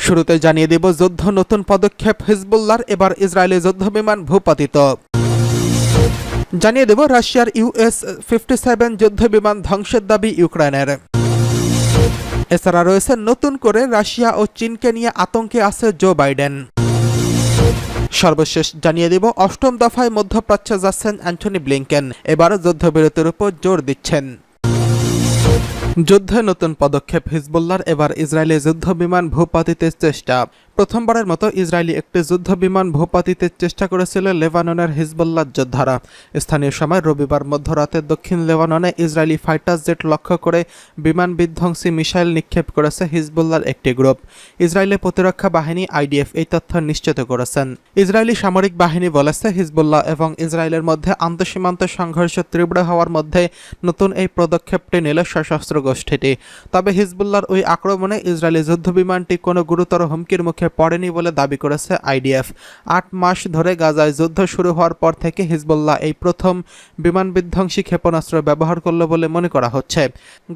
শুরুতে জানিয়ে দেব যুদ্ধ নতুন পদক্ষেপ হিজবুল্লাহর, এবার ইসরায়েলি যুদ্ধবিমান ভূপাতিত। জানিয়ে দেব রাশিয়ার US-57 যুদ্ধবিমান ধ্বংসের দাবি ইউক্রেনের। এছাড়া রয়েছে নতুন করে রাশিয়া ও চীনকে নিয়ে আতঙ্কে আছে জো বাইডেন। সর্বশেষ জানিয়ে দেব অষ্টম দফায় মধ্যপ্রাচ্যে যাচ্ছেন অ্যান্টনি ব্লিংকেন, এবার যুদ্ধবিরতির উপর জোর দিচ্ছেন। যুদ্ধে নতুন পদক্ষেপ হিজবুল্লাহর, এবার ইসরায়েলি যুদ্ধবিমান ভূপাতিতের চেষ্টা। প্রথমবারের মতো ইসরায়েলি একটি যুদ্ধবিমান ভূপাতিতের চেষ্টা করেছিল লেবাননের হিজবুল্লাহ যোদ্ধারা। স্থানীয় সময় রবিবার মধ্যরাতে দক্ষিণ লেবাননে ইসরায়েলি ফাইটার জেট লক্ষ্য করে বিমান বিধ্বংসী মিসাইল নিক্ষেপ করেছে হিজবুল্লাহর একটি গ্রুপ। ইসরায়েলের প্রতিরক্ষা বাহিনী IDF এই তথ্য নিশ্চিত করেছেন। ইসরায়েলি সামরিক বাহিনী বলেছে হিজবুল্লাহ এবং ইসরায়েলের মধ্যে আন্তঃসীমান্ত সংঘর্ষ তীব্র হওয়ার মধ্যে নতুন এই পদক্ষেপটি নিল সশস্ত্র গোষ্ঠীটি। তবে হিজবুল্লাহর ওই আক্রমণে ইসরায়েলি যুদ্ধবিমানটি কোনো গুরুতর হুমকির মুখে পড়েনি বলে দাবি করেছে IDF। ৮ মাস ধরে গাজায় যুদ্ধ শুরু হওয়ার পর থেকে হিজবুল্লাহ এই প্রথম বিমান বিধ্বংসী ক্ষেপণাস্ত্র ব্যবহার করল বলে মনে করা হচ্ছে।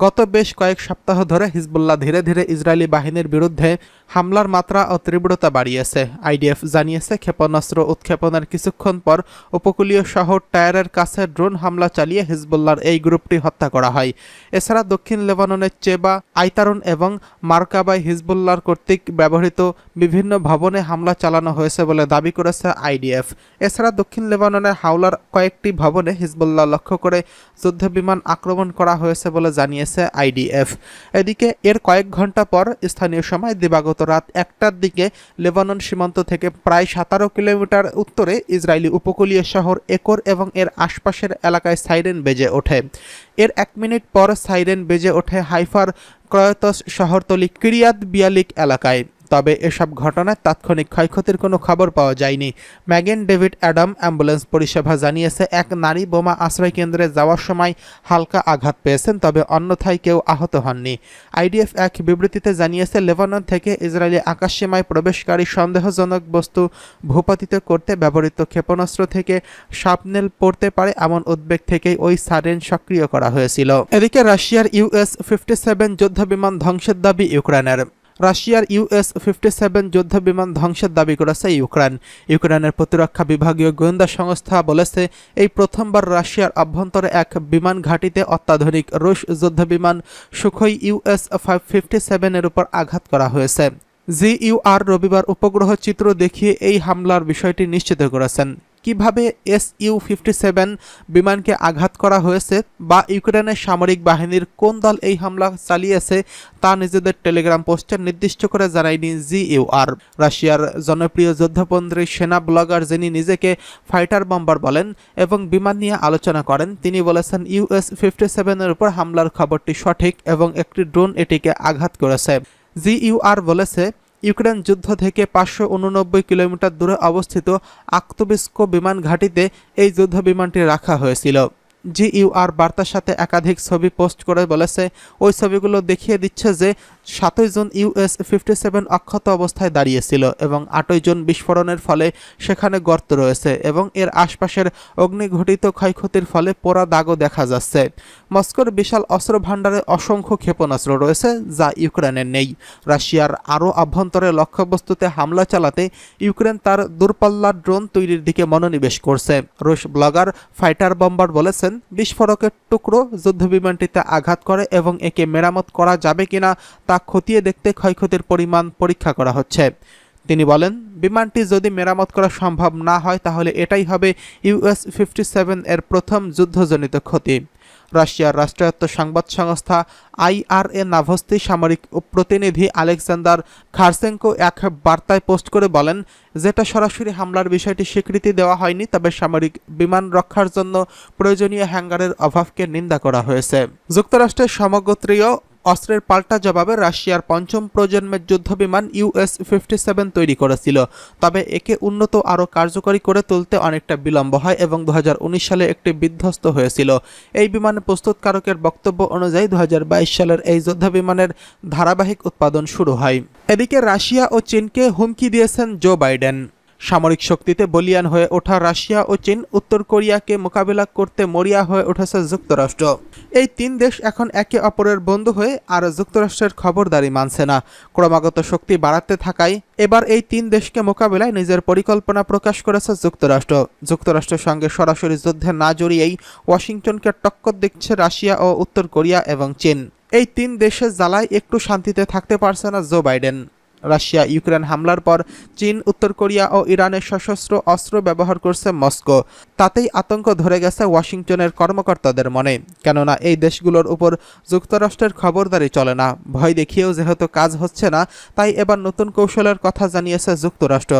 গত বেশ কয়েক সপ্তাহ ধরে হিজবুল্লাহ ধীরে ধীরে ইসরায়েলি বাহিনীর বিরুদ্ধে হামলার মাত্রা ও তীব্রতা বাড়িয়েছে। IDF জানিয়েছে ক্ষেপণাস্ত্র উৎক্ষেপণের কিছুক্ষণ পর উপকূলীয় শহর টায়ারের কাছে ড্রোন হামলা চালিয়ে হিজবুল্লাহর এই গ্রুপটি হত্যা করা হয়। এছাড়া দক্ষিণ লেবাননের চেবা, আইতারুন এবং মারকাবায় হিজবুল্লাহর কর্তৃক ব্যবহৃত বিভিন্ন ভবনে হামলা চালানো হয়েছে বলে দাবি করেছে IDF। এছাড়া দক্ষিণ লেবাননের হাওলার কয়েকটি ভবনে হিজবুল্লাহ লক্ষ্য করে যুদ্ধবিমান আক্রমণ করা হয়েছে বলে জানিয়েছে IDF। এদিকে এর কয়েক ঘন্টা পর স্থানীয় সময় দিবাগত রাত 1টার দিকে লেবানন সীমান্ত থেকে প্রায় 17 কিলোমিটার উত্তরে ইসরায়েলি উপকূলীয় শহর একর এবং এর আশপাশের এলাকায় সাইরেন বেজে ওঠে। এর 1 মিনিট পর সাইরেন বেজে ওঠে হাইফার ক্রয়তস শহরতলি কিরিয়াত বিয়ালিক এলাকায়। তবে এসব ঘটনায় তাৎক্ষণিক ক্ষয়ক্ষতির কোনো খবর পাওয়া যায়নি। ম্যাগেন ডেভিড অ্যাডাম অ্যাম্বুলেন্স পরিষেবা জানিয়েছে এক নারী বোমা আশ্রয় কেন্দ্রে যাওয়ার সময় হালকা আঘাত পেয়েছেন, তবে অন্যথায় কেউ আহত হননি। IDF এক বিবৃতিতে জানিয়েছে লেবানন থেকে ইসরায়েলি আকাশসীমায় প্রবেশকারী সন্দেহজনক বস্তু ভূপাতিত করতে ব্যবহৃত ক্ষেপণাস্ত্র থেকে শাপনেল পড়তে পারে এমন উদ্বেগ থেকেই ওই সাইরেন সক্রিয় করা হয়েছিল। এদিকে রাশিয়ার US-57 যুদ্ধবিমান ধ্বংসের দাবি ইউক্রেনের। রাশিয়ার US-57 যুদ্ধবিমান ধ্বংসের দাবি করেছে ইউক্রেনের প্রতিরক্ষা বিভাগীয় গোয়েন্দা সংস্থা বলেছে এই প্রথমবার রাশিয়ার অভ্যন্তরে এক বিমান ঘাঁটিতে অত্যাধুনিক রুশ যুদ্ধবিমান সুখোই US-57 এর উপর আঘাত করা হয়েছে। GUR রবিবার উপগ্রহ চিত্র দেখিয়ে এই হামলার বিষয়টি নিশ্চিত করেছেন। কিভাবে Su-57 বিমানকে আঘাত করা হয়েছে বা ইউক্রেনের সামরিক বাহিনীর কোন দল এই হামলা চালিয়েছে তা নিজেদের টেলিগ্রাম পোস্টে নির্দিষ্ট করে জানায়নি GUR। রাশিয়ার জনপ্রিয় যুদ্ধপন্থী সেনা ব্লগার যিনি নিজেকে ফাইটার বম্বার বলেন এবং বিমান নিয়ে আলোচনা করেন, তিনি বলেছেন US-57 এর উপর হামলার খবরটি সঠিক এবং একটি ড্রোন এটিকে আঘাত করেছে। GUR বলেছে ইউক্রেন যুদ্ধ থেকে 589 কিলোমিটার দূরে অবস্থিত আক্তবিস্ক বিমান ঘাঁটিতে এই যুদ্ধবিমানটি রাখা হয়েছিল। GUR বার্তার সাথে একাধিক ছবি পোস্ট করে বলেছে ওই ছবিগুলো দেখিয়ে দিচ্ছে যে 7ই জুন US-57 অক্ষত অবস্থায় দাঁড়িয়েছিল এবং 8ই জুন বিস্ফোরণের ফলে সেখানে গর্ত রয়েছে এবং এর আশপাশের অগ্নিঘটিত ক্ষয়ক্ষতির ফলে পোড়া দাগও দেখা যাচ্ছে। মস্কোর বিশাল অস্ত্র ভাণ্ডারে অসংখ্য ক্ষেপণাস্ত্র রয়েছে যা ইউক্রেনের নেই। রাশিয়ার আরও অভ্যন্তরে লক্ষ্যবস্তুতে হামলা চালাতে ইউক্রেন তার দূরপাল্লার ড্রোন তৈরির দিকে মনোনিবেশ করছে। রুশ ব্লগার ফাইটার বম্বার বলেছেন বিস্ফোরকের টুকরো যুদ্ধবিমানটিতে আঘাত করে এবং একে মেরামত করা যাবে কিনা তা খতিয়ে দেখতে ক্ষয়ক্ষতির পরিমাণ পরীক্ষা করা হচ্ছে। তিনি বলেন বিমানটি যদি মেরামত করা সম্ভব না হয় তাহলে এটাই হবে US-57 এর প্রথম যুদ্ধজনিত ক্ষতি। রাশিয়ার রাষ্ট্রায়ত্ত সংবাদ সংস্থা IRA নাভস্তি সামরিক প্রতিনিধি আলেকজান্ডার খারসেঙ্কো এক বার্তায় পোস্ট করে বলেন, যেটা সরাসরি হামলার বিষয়টি স্বীকৃতি দেওয়া হয়নি, তবে সামরিক বিমান রক্ষার জন্য প্রয়োজনীয় হ্যাঙ্গারের অভাবকে নিন্দা করা হয়েছে। যুক্তরাষ্ট্রের সমগোত্রীয় অস্ত্রের পাল্টা জবাবে রাশিয়ার পঞ্চম প্রজন্মের যুদ্ধবিমান US-57 তৈরি করেছিল, তবে একে উন্নত আরও কার্যকরী করে তুলতে অনেকটা বিলম্ব হয় এবং 2019 সালে একটি বিধ্বস্ত হয়েছিল। এই বিমানের প্রস্তুতকারকের বক্তব্য অনুযায়ী 2022 সালের এই যুদ্ধবিমানের ধারাবাহিক উৎপাদন শুরু হয়। এদিকে রাশিয়া ও চীনকে হুমকি দিয়েছেন জো বাইডেন। সামরিক শক্তিতে বলিয়ান হয়ে ওঠা রাশিয়া ও চীন, উত্তর কোরিয়াকে মোকাবিলা করতে মরিয়া হয়ে উঠেছে যুক্তরাষ্ট্র। এই তিন দেশ এখন একে অপরের বন্ধু হয়ে আর যুক্তরাষ্ট্রের খবরদারি মানছে না। ক্রমাগত শক্তি বাড়াতে থাকায় এবার এই তিন দেশকে মোকাবিলায় নিজের পরিকল্পনা প্রকাশ করেছে যুক্তরাষ্ট্র। যুক্তরাষ্ট্রের সঙ্গে সরাসরি যুদ্ধে না জড়িয়েই ওয়াশিংটনকে টক্কর দিচ্ছে রাশিয়া ও উত্তর কোরিয়া এবং চীন। এই তিন দেশের জ্বালায় একটু শান্তিতে থাকতে পারছে না জো বাইডেন। রাশিয়া ইউক্রেন হামলার পর চীন, উত্তর কোরিয়া ও ইরানের সশস্ত্র অস্ত্র ব্যবহার করছে মস্কো। তাতেই আতঙ্ক ধরে গেছে ওয়াশিংটনের কর্মকর্তাদের মনে, কেননা এই দেশগুলোর উপর যুক্তরাষ্ট্রের খবরদারি চলে না। ভয় দেখিয়েও যেহেতু কাজ হচ্ছে না, তাই এবার নতুন কৌশলের কথা জানিয়েছে যুক্তরাষ্ট্র।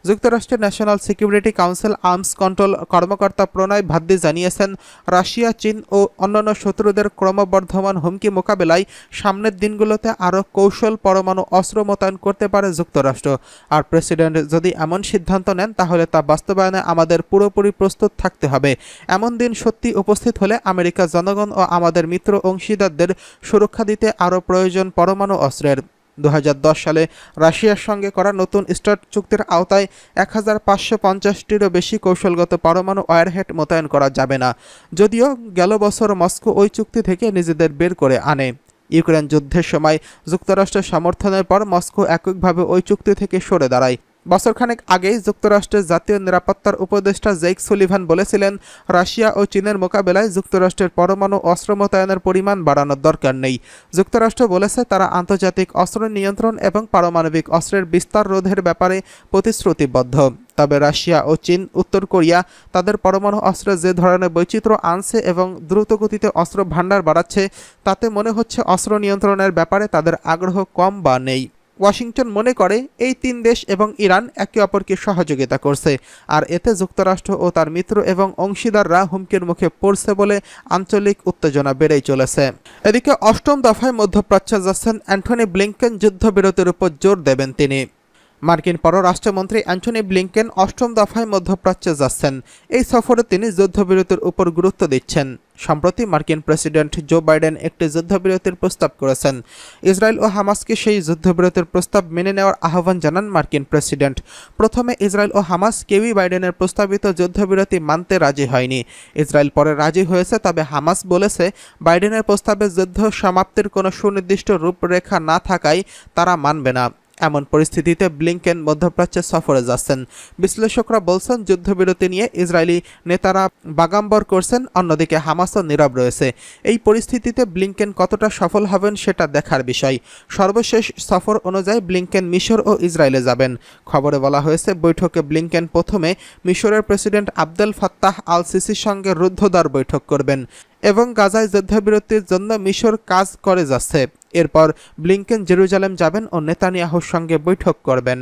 যুক্তরাষ্ট্রের national security council arms control কর্মকর্তা প্রণয় ভাদ্দি জানিয়েছেন, রাশিয়া, চীন ও অন্যান্য শত্রুদের ক্রমবর্ধমান হুমকি মোকাবেলায় সামনের দিনগুলোতে আরও কৌশল পরমাণু অস্ত্র মোতায়েন করতে পারে যুক্তরাষ্ট্র। আর প্রেসিডেন্ট যদি এমন সিদ্ধান্ত নেন, তাহলে তা বাস্তবায়নে আমাদের পুরোপুরি প্রস্তুত থাকতে হবে। এমন দিন সত্যি উপস্থিত হলে আমেরিকা, জনগণ ও আমাদের মিত্র অংশীদারদের সুরক্ষা দিতে আরও প্রয়োজন পরমাণু অস্ত্রের। 2010 সালে রাশিয়ার সঙ্গে করা নতুন স্টার্ট চুক্তির আওতায় 1550টিরও বেশি কৌশলগত পরমাণু ওয়ারহেড মোতায়েন করা যাবে না, যদিও গেল বছর মস্কো ওই চুক্তি থেকে নিজেদের বের করে আনে। ইউক্রেন যুদ্ধের সময় যুক্তরাষ্ট্রের সমর্থনের পর মস্কো এককভাবে ওই চুক্তি থেকে সরে দাঁড়ায়। বছরখানেক আগেই যুক্তরাষ্ট্রের জাতীয় নিরাপত্তার উপদেষ্টা জেক সুলিভান বলেছিলেন, রাশিয়া ও চীনের মোকাবেলায় যুক্তরাষ্ট্রের পরমাণু অস্ত্র মোতায়েনের পরিমাণ বাড়ানোর দরকার নেই। যুক্তরাষ্ট্র বলেছে, তারা আন্তর্জাতিক অস্ত্র নিয়ন্ত্রণ এবং পারমাণবিক অস্ত্রের বিস্তার রোধের ব্যাপারে প্রতিশ্রুতিবদ্ধ। তবে রাশিয়া ও চীন, উত্তর কোরিয়া তাদের পরমাণু অস্ত্রে যে ধরনের বৈচিত্র্য আনছে এবং দ্রুতগতিতে অস্ত্র ভান্ডার বাড়াচ্ছে, তাতে মনে হচ্ছে অস্ত্র নিয়ন্ত্রণের ব্যাপারে তাদের আগ্রহ কম বা নেই। ওয়াশিংটন মনে করে এই তিন দেশ এবং ইরান একে অপরকে সহযোগিতা করছে, আর এতে যুক্তরাষ্ট্র ও তার মিত্র এবং অংশীদাররা হুমকির মুখে পড়ছে বলে আঞ্চলিক উত্তেজনা বেড়েই চলেছে। এদিকে অষ্টম দফায় মধ্যপ্রাচ্যে যাচ্ছেন অ্যান্টনি ব্লিংকেন। যুদ্ধবিরতির উপর জোর দেবেন তিনি। মার্কিন পররাষ্ট্রমন্ত্রী অ্যান্টনি ব্লিংকেন অষ্টম দফায় মধ্যপ্রাচ্যে যাচ্ছেন। এই সফরে তিনি যুদ্ধবিরতির উপর গুরুত্ব দিচ্ছেন। সম্প্রতি মার্কিন প্রেসিডেন্ট জো বাইডেন একটি যুদ্ধবিরতির প্রস্তাব করেছেন। ইসরায়েল ও হামাসকে সেই যুদ্ধবিরতির প্রস্তাব মেনে নেওয়ার আহ্বান জানান মার্কিন প্রেসিডেন্ট। প্রথমে ইসরায়েল ও হামাস কেউই বাইডেনের প্রস্তাবিত যুদ্ধবিরতি মানতে রাজি হয়নি। ইসরায়েল পরে রাজি হয়েছে, তবে হামাস বলেছে বাইডেনের প্রস্তাবে যুদ্ধ সমাপ্তির কোনো সুনির্দিষ্ট রূপরেখা না থাকায় তারা মানবে না। এমন পরিস্থিতিতে ব্লিংকেন মধ্যপ্রাচ্যে সফরে যাচ্ছেন। বিশ্লেষকরা বলছেন, যুদ্ধবিরতি নিয়ে ইসরায়েলি নেতারা বাগাম্বর করছেন, অন্যদিকে হামাসও নীরব রয়েছে। এই পরিস্থিতিতে ব্লিংকেন কতটা সফল হবেন সেটা দেখার বিষয়। সর্বশেষ সফর অনুযায়ী ব্লিংকেন মিশর ও ইসরায়েলে যাবেন। খবরে বলা হয়েছে, বৈঠকে ব্লিংকেন প্রথমে মিশরের প্রেসিডেন্ট আবদেল ফাত্তাহ আল সিসির সঙ্গে রুদ্ধদ্বার বৈঠক করবেন এবং গাজায় যুদ্ধবিরতির জন্য মিশর কাজ করে যাচ্ছে। এরপর ব্লিংকেন জেরুজালেম যাবেন ও নেতানিয়াহুর সঙ্গে বৈঠক করবেন।